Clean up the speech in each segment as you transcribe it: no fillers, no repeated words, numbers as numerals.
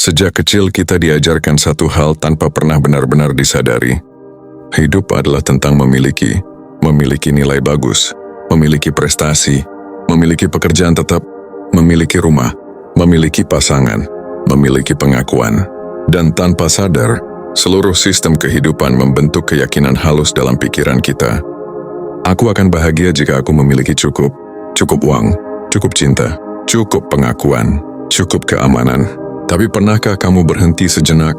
Sejak kecil kita diajarkan satu hal tanpa pernah benar-benar disadari. Hidup adalah tentang memiliki nilai bagus, memiliki prestasi, memiliki pekerjaan tetap, memiliki rumah, memiliki pasangan, memiliki pengakuan. Dan tanpa sadar, seluruh sistem kehidupan membentuk keyakinan halus dalam pikiran kita. Aku akan bahagia jika aku memiliki cukup uang, cukup cinta, cukup pengakuan, cukup keamanan. Tapi pernahkah kamu berhenti sejenak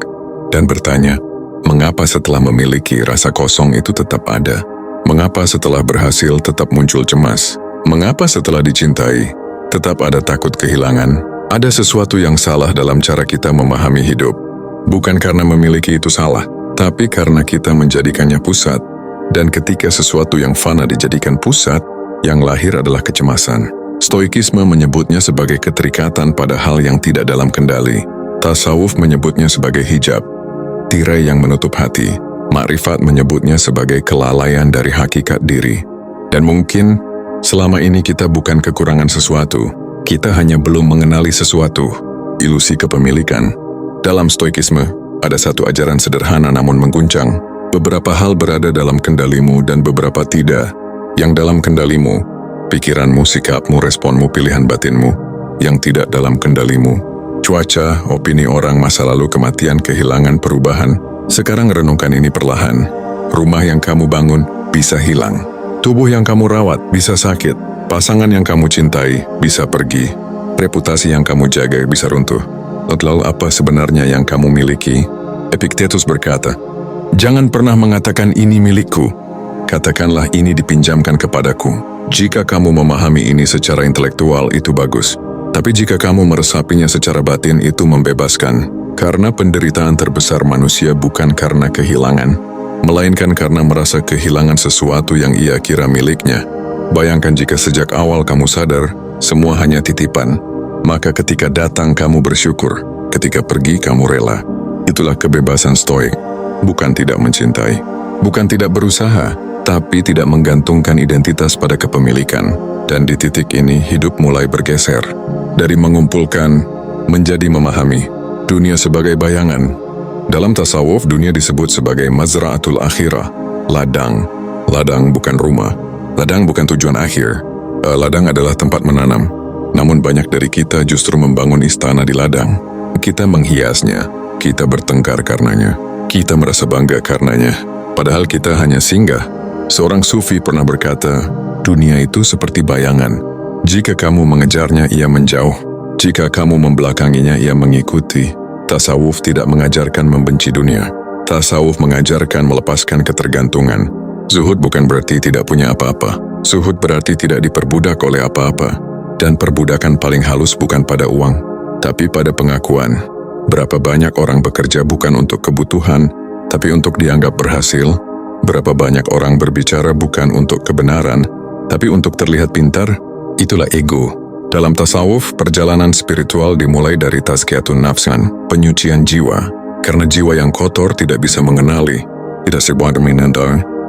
dan bertanya, mengapa setelah memiliki rasa kosong itu tetap ada? Mengapa setelah berhasil tetap muncul cemas? Mengapa setelah dicintai tetap ada takut kehilangan? Ada sesuatu yang salah dalam cara kita memahami hidup. Bukan karena memiliki itu salah, tapi karena kita menjadikannya pusat. Dan ketika sesuatu yang fana dijadikan pusat, yang lahir adalah kecemasan. Stoikisme menyebutnya sebagai keterikatan pada hal yang tidak dalam kendali. Tasawuf menyebutnya sebagai hijab, tirai yang menutup hati. Makrifat menyebutnya sebagai kelalaian dari hakikat diri. Dan mungkin selama ini kita bukan kekurangan sesuatu, kita hanya belum mengenali sesuatu, ilusi kepemilikan. Dalam stoikisme, ada satu ajaran sederhana namun mengguncang. Beberapa hal berada dalam kendalimu dan beberapa tidak. Yang dalam kendalimu, pikiranmu, sikapmu, responmu, pilihan batinmu. Yang tidak dalam kendalimu, cuaca, opini orang, masa lalu, kematian, kehilangan, perubahan. Sekarang renungkan ini perlahan. Rumah yang kamu bangun bisa hilang. Tubuh yang kamu rawat bisa sakit. Pasangan yang kamu cintai bisa pergi. Reputasi yang kamu jaga bisa runtuh. Lalu apa sebenarnya yang kamu miliki? Epictetus berkata, jangan pernah mengatakan ini milikku. Katakanlah ini dipinjamkan kepadaku. Jika kamu memahami ini secara intelektual itu bagus. Tapi jika kamu meresapinya secara batin itu membebaskan. Karena penderitaan terbesar manusia bukan karena kehilangan, melainkan karena merasa kehilangan sesuatu yang ia kira miliknya. Bayangkan jika sejak awal kamu sadar, semua hanya titipan. Maka ketika datang kamu bersyukur, ketika pergi kamu rela. Itulah kebebasan stoik. Bukan tidak mencintai, bukan tidak berusaha, tapi tidak menggantungkan identitas pada kepemilikan. Dan di titik ini hidup mulai bergeser. Dari mengumpulkan, menjadi memahami. Dunia sebagai bayangan. Dalam tasawuf, dunia disebut sebagai mazra'atul akhirah. Ladang. Ladang bukan rumah. Ladang bukan tujuan akhir. Ladang adalah tempat menanam. Namun banyak dari kita justru membangun istana di ladang. Kita menghiasnya. Kita bertengkar karenanya. Kita merasa bangga karenanya. Padahal kita hanya singgah. Seorang sufi pernah berkata, dunia itu seperti bayangan. Jika kamu mengejarnya, ia menjauh. Jika kamu membelakanginya, ia mengikuti. Tasawuf tidak mengajarkan membenci dunia. Tasawuf mengajarkan melepaskan ketergantungan. Zuhud bukan berarti tidak punya apa-apa. Zuhud berarti tidak diperbudak oleh apa-apa. Dan perbudakan paling halus bukan pada uang, tapi pada pengakuan. Berapa banyak orang bekerja bukan untuk kebutuhan, tapi untuk dianggap berhasil. Berapa banyak orang berbicara bukan untuk kebenaran, tapi untuk terlihat pintar. Itulah ego. Dalam tasawuf, perjalanan spiritual dimulai dari tazkiyatun nafsan, penyucian jiwa. Karena jiwa yang kotor tidak bisa mengenali, tidak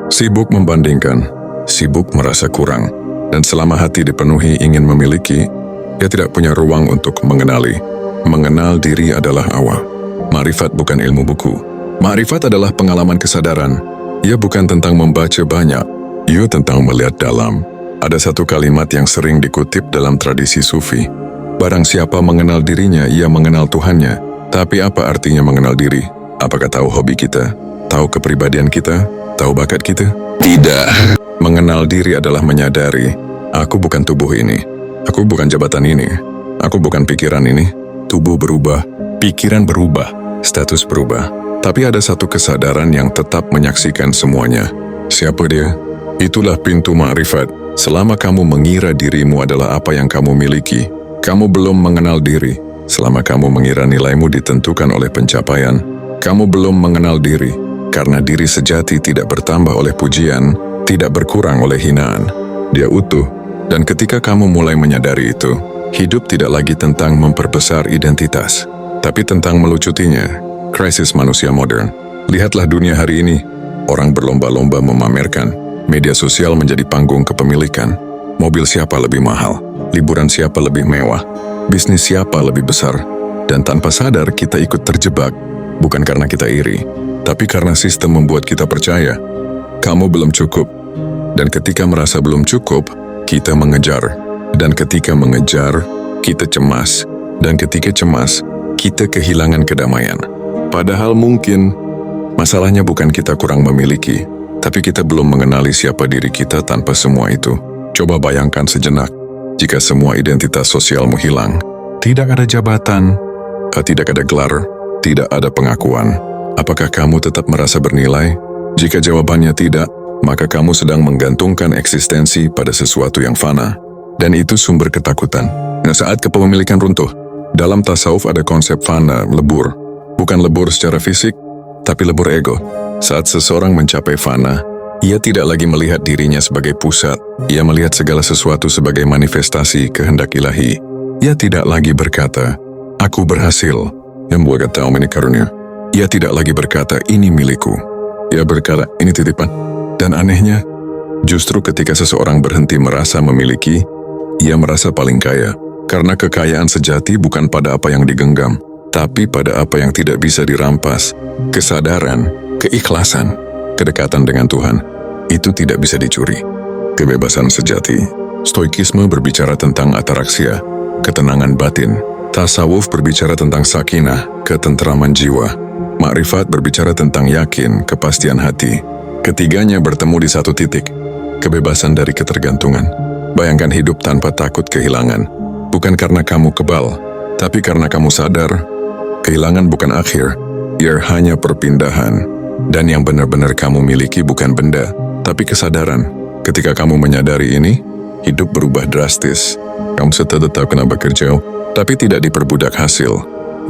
sibuk membandingkan, sibuk merasa kurang. Dan selama hati dipenuhi ingin memiliki, ia tidak punya ruang untuk mengenali. Mengenal diri adalah awal. Makrifat bukan ilmu buku. Makrifat adalah pengalaman kesadaran. Ia bukan tentang membaca banyak, ia tentang melihat dalam. Ada satu kalimat yang sering dikutip dalam tradisi sufi. Barang siapa mengenal dirinya, ia mengenal Tuhannya. Tapi apa artinya mengenal diri? Apakah tahu hobi kita? Tahu kepribadian kita? Tahu bakat kita? Tidak. Mengenal diri adalah menyadari, aku bukan tubuh ini. Aku bukan jabatan ini. Aku bukan pikiran ini. Tubuh berubah, pikiran berubah, status berubah. Tapi ada satu kesadaran yang tetap menyaksikan semuanya. Siapa dia? Itulah pintu makrifat. Selama kamu mengira dirimu adalah apa yang kamu miliki, kamu belum mengenal diri. Selama kamu mengira nilaimu ditentukan oleh pencapaian, kamu belum mengenal diri. Karena diri sejati tidak bertambah oleh pujian, tidak berkurang oleh hinaan. Dia utuh. Dan ketika kamu mulai menyadari itu, hidup tidak lagi tentang memperbesar identitas, tapi tentang melucutinya. Krisis manusia modern. Lihatlah dunia hari ini. Orang berlomba-lomba memamerkan. Media sosial menjadi panggung kepemilikan. Mobil siapa lebih mahal? Liburan siapa lebih mewah? Bisnis siapa lebih besar? Dan tanpa sadar kita ikut terjebak, bukan karena kita iri, tapi karena sistem membuat kita percaya, kamu belum cukup. Dan ketika merasa belum cukup, kita mengejar. Dan ketika mengejar, kita cemas. Dan ketika cemas, kita kehilangan kedamaian. Padahal mungkin, masalahnya bukan kita kurang memiliki, tapi kita belum mengenali siapa diri kita tanpa semua itu. Coba bayangkan sejenak, jika semua identitas sosialmu hilang, tidak ada jabatan, tidak ada gelar, tidak ada pengakuan. Apakah kamu tetap merasa bernilai? Jika jawabannya tidak, maka kamu sedang menggantungkan eksistensi pada sesuatu yang fana. Dan itu sumber ketakutan. Nah, saat kepemilikan runtuh, dalam tasawuf ada konsep fana, lebur. Bukan lebur secara fisik, tapi lebur ego. Saat seseorang mencapai fana, ia tidak lagi melihat dirinya sebagai pusat. Ia melihat segala sesuatu sebagai manifestasi kehendak ilahi. Ia tidak lagi berkata, aku berhasil, yang berkata ini karunia. Ia tidak lagi berkata, ini milikku. Ia berkata, ini titipan. Dan anehnya, justru ketika seseorang berhenti merasa memiliki, ia merasa paling kaya. Karena kekayaan sejati bukan pada apa yang digenggam, tapi pada apa yang tidak bisa dirampas. Kesadaran, keikhlasan, kedekatan dengan Tuhan, itu tidak bisa dicuri. Kebebasan sejati. Stoikisme berbicara tentang ataraksia, ketenangan batin. Tasawuf berbicara tentang sakinah, ketentraman jiwa. Makrifat berbicara tentang yakin, kepastian hati. Ketiganya bertemu di satu titik, kebebasan dari ketergantungan. Bayangkan hidup tanpa takut kehilangan. Bukan karena kamu kebal, tapi karena kamu sadar, kehilangan bukan akhir, ia hanya perpindahan. Dan yang benar-benar kamu miliki bukan benda, tapi kesadaran. Ketika kamu menyadari ini, hidup berubah drastis. Kamu tetap kena bekerja, tapi tidak diperbudak hasil.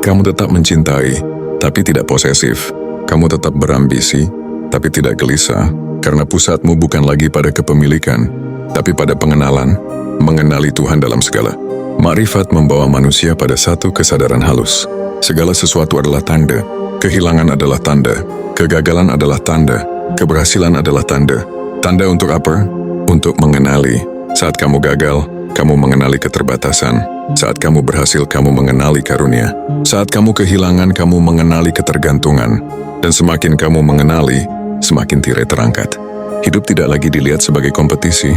Kamu tetap mencintai, tapi tidak posesif. Kamu tetap berambisi, tapi tidak gelisah. Karena pusatmu bukan lagi pada kepemilikan, tapi pada pengenalan, mengenali Tuhan dalam segala. Makrifat membawa manusia pada satu kesadaran halus. Segala sesuatu adalah tanda. Kehilangan adalah tanda. Kegagalan adalah tanda. Keberhasilan adalah tanda. Tanda untuk apa? Untuk mengenali. Saat kamu gagal, kamu mengenali keterbatasan. Saat kamu berhasil, kamu mengenali karunia. Saat kamu kehilangan, kamu mengenali ketergantungan. Dan semakin kamu mengenali, semakin tirai terangkat. Hidup tidak lagi dilihat sebagai kompetisi,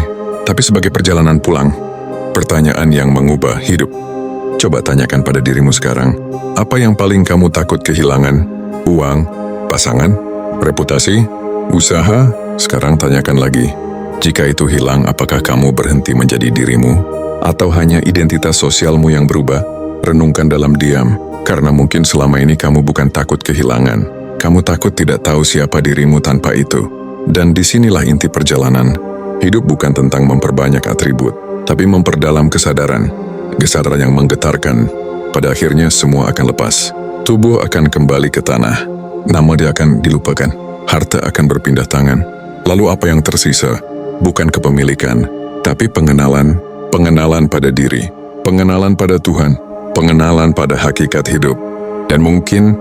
tapi sebagai perjalanan pulang. Pertanyaan yang mengubah hidup. Coba tanyakan pada dirimu sekarang, apa yang paling kamu takut kehilangan? Uang, pasangan, reputasi, usaha? Sekarang tanyakan lagi. Jika itu hilang, apakah kamu berhenti menjadi dirimu? Atau hanya identitas sosialmu yang berubah? Renungkan dalam diam, karena mungkin selama ini kamu bukan takut kehilangan. Kamu takut tidak tahu siapa dirimu tanpa itu. Dan disinilah inti perjalanan. Hidup bukan tentang memperbanyak atribut, tapi memperdalam kesadaran. Kesadaran yang menggetarkan. Pada akhirnya semua akan lepas. Tubuh akan kembali ke tanah. Nama dia akan dilupakan. Harta akan berpindah tangan. Lalu apa yang tersisa? Bukan kepemilikan, tapi pengenalan. Pengenalan pada diri. Pengenalan pada Tuhan. Pengenalan pada hakikat hidup. Dan mungkin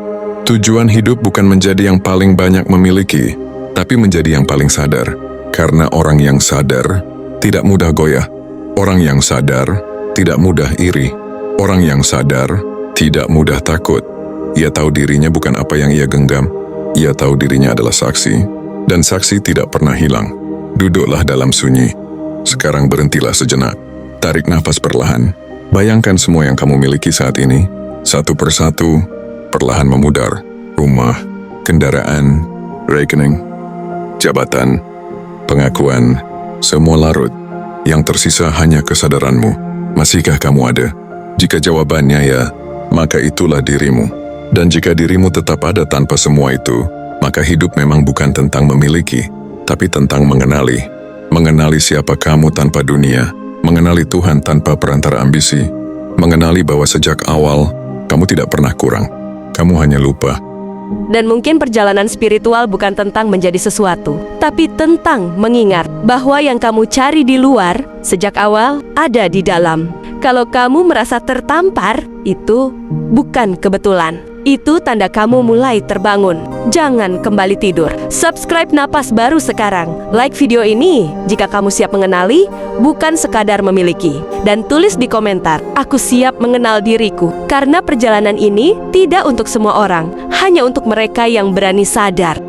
tujuan hidup bukan menjadi yang paling banyak memiliki, tapi menjadi yang paling sadar. Karena orang yang sadar tidak mudah goyah. Orang yang sadar tidak mudah iri. Orang yang sadar tidak mudah takut. Ia tahu dirinya bukan apa yang ia genggam. Ia tahu dirinya adalah saksi. Dan saksi tidak pernah hilang. Duduklah dalam sunyi. Sekarang berhentilah sejenak. Tarik nafas perlahan. Bayangkan semua yang kamu miliki saat ini. Satu persatu, perlahan memudar. Rumah, kendaraan, rekening, jabatan, pengakuan, semua larut. Yang tersisa hanya kesadaranmu. Masihkah kamu ada? Jika jawabannya ya, maka itulah dirimu. Dan jika dirimu tetap ada tanpa semua itu, maka hidup memang bukan tentang memiliki, tapi tentang mengenali. Mengenali siapa kamu tanpa dunia. Mengenali Tuhan tanpa perantara ambisi. Mengenali bahwa sejak awal, kamu tidak pernah kurang. Kamu hanya lupa. Dan mungkin perjalanan spiritual bukan tentang menjadi sesuatu, tapi tentang mengingat bahwa yang kamu cari di luar, sejak awal ada di dalam. Kalau kamu merasa tertampar, itu bukan kebetulan. itu tanda kamu mulai terbangun. Jangan kembali tidur. Subscribe Napas Baru sekarang. Like video ini jika kamu siap mengenali, bukan sekadar memiliki. Dan tulis di komentar, aku siap mengenal diriku. Karena perjalanan ini tidak untuk semua orang, hanya untuk mereka yang berani sadar.